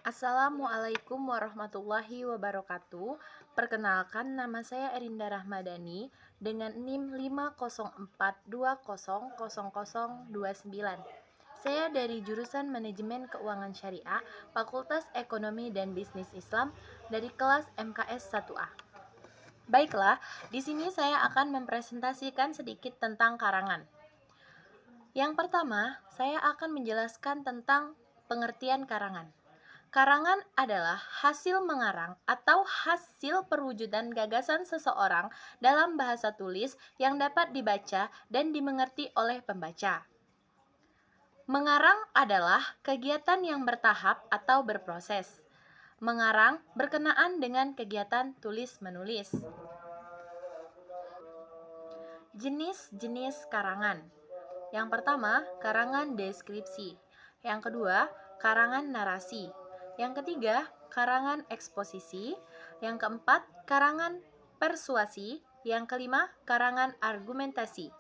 Assalamualaikum warahmatullahi wabarakatuh. Perkenalkan, nama saya Erinda Rahmadani dengan NIM 504200029. Saya dari jurusan Manajemen Keuangan Syariah, Fakultas Ekonomi dan Bisnis Islam dari kelas MKS 1A. Baiklah, di sini saya akan mempresentasikan sedikit tentang karangan. Yang pertama, saya akan menjelaskan tentang pengertian karangan. Karangan adalah hasil mengarang atau hasil perwujudan gagasan seseorang dalam bahasa tulis yang dapat dibaca dan dimengerti oleh pembaca. Mengarang adalah kegiatan yang bertahap atau berproses. Mengarang berkenaan dengan kegiatan tulis-menulis. Jenis-jenis karangan. Yang pertama, karangan deskripsi. Yang kedua, karangan narasi. Yang ketiga, karangan eksposisi. Yang keempat, karangan persuasi. Yang kelima, karangan argumentasi.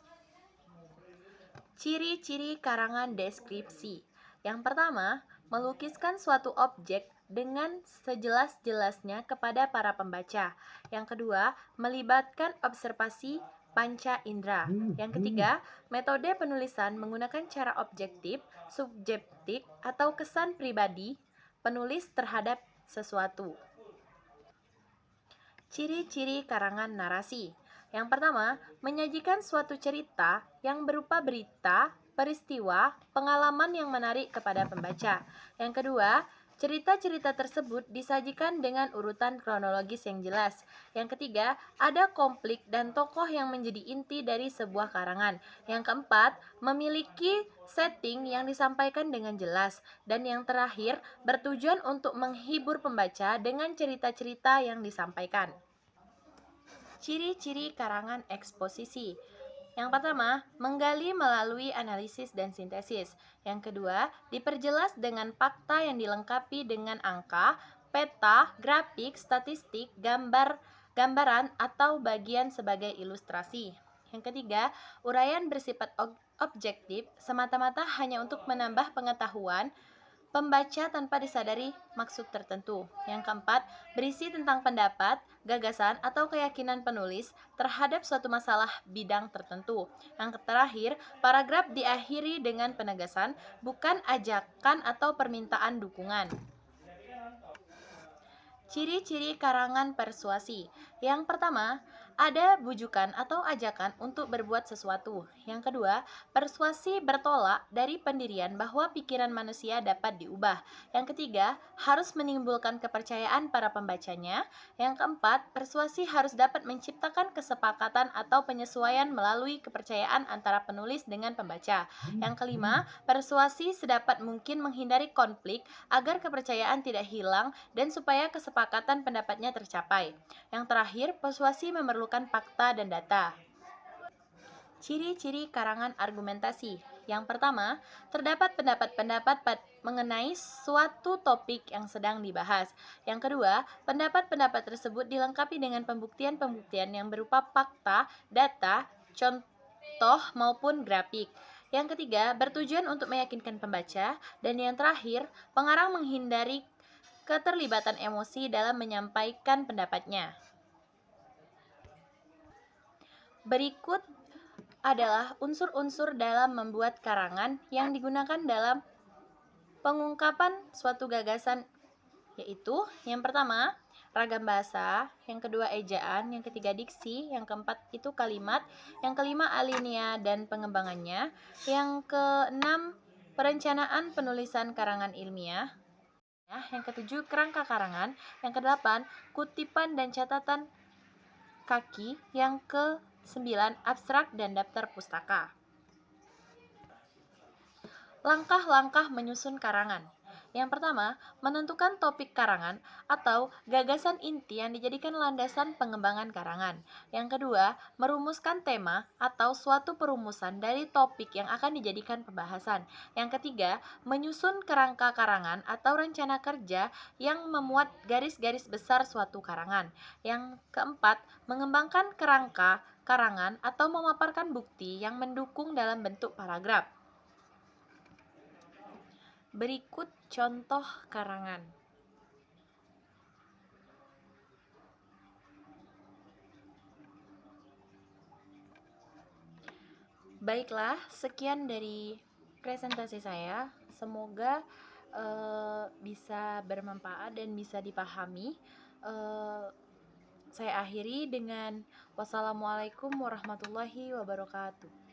Ciri-ciri karangan deskripsi. Yang pertama, melukiskan suatu objek dengan sejelas-jelasnya kepada para pembaca. Yang kedua, melibatkan observasi panca indera. Yang ketiga, metode penulisan menggunakan cara objektif, subjektif, atau kesan pribadi penulis terhadap sesuatu. Ciri-ciri karangan narasi. Yang pertama, menyajikan suatu cerita yang berupa berita, peristiwa, pengalaman yang menarik kepada pembaca. Yang kedua, cerita-cerita tersebut disajikan dengan urutan kronologis yang jelas. Yang ketiga, ada konflik dan tokoh yang menjadi inti dari sebuah karangan. Yang keempat, memiliki setting yang disampaikan dengan jelas. Dan yang terakhir, bertujuan untuk menghibur pembaca dengan cerita-cerita yang disampaikan. Ciri-ciri karangan eksposisi. Yang pertama, menggali melalui analisis dan sintesis. Yang kedua, diperjelas dengan fakta yang dilengkapi dengan angka, peta, grafik, statistik, gambaran atau bagian sebagai ilustrasi. Yang ketiga, uraian bersifat objektif semata-mata hanya untuk menambah pengetahuan pembaca tanpa disadari maksud tertentu. Yang keempat, berisi tentang pendapat, gagasan, atau keyakinan penulis terhadap suatu masalah bidang tertentu. Yang terakhir, paragraf diakhiri dengan penegasan, bukan ajakan atau permintaan dukungan. Ciri-ciri karangan persuasi. Yang pertama, ada bujukan atau ajakan untuk berbuat sesuatu. Yang kedua, persuasi bertolak dari pendirian bahwa pikiran manusia dapat diubah. Yang ketiga, harus menimbulkan kepercayaan para pembacanya. Yang keempat, persuasi harus dapat menciptakan kesepakatan atau penyesuaian melalui kepercayaan antara penulis dengan pembaca. Yang kelima, persuasi sedapat mungkin menghindari konflik agar kepercayaan tidak hilang dan supaya kesepakatan pendapatnya tercapai. Yang terakhir, persuasi memerlukan fakta dan data. Ciri-ciri karangan argumentasi. Yang pertama, terdapat pendapat-pendapat mengenai suatu topik yang sedang dibahas. Yang kedua, pendapat-pendapat tersebut dilengkapi dengan pembuktian-pembuktian yang berupa fakta, data, contoh maupun grafik. Yang ketiga, bertujuan untuk meyakinkan pembaca. Dan yang terakhir, pengarang menghindari keterlibatan emosi dalam menyampaikan pendapatnya. Berikut adalah unsur-unsur dalam membuat karangan yang digunakan dalam pengungkapan suatu gagasan, yaitu yang pertama, ragam bahasa, yang kedua ejaan, yang ketiga diksi, yang keempat itu kalimat, yang kelima alinea dan pengembangannya, yang keenam perencanaan penulisan karangan ilmiah, yang ketujuh kerangka karangan, yang kedelapan kutipan dan catatan kaki, yang ke-9 abstrak dan daftar pustaka. Langkah-langkah menyusun karangan. Yang pertama, menentukan topik karangan atau gagasan inti yang dijadikan landasan pengembangan karangan. Yang kedua, merumuskan tema atau suatu perumusan dari topik yang akan dijadikan pembahasan. Yang ketiga, menyusun kerangka karangan atau rencana kerja yang memuat garis-garis besar suatu karangan. Yang keempat, mengembangkan kerangka karangan atau memaparkan bukti yang mendukung dalam bentuk paragraf. Berikut contoh karangan. Baiklah, sekian dari presentasi saya. Semoga bisa bermanfaat dan bisa dipahami. Eh, saya akhiri dengan wassalamualaikum warahmatullahi wabarakatuh.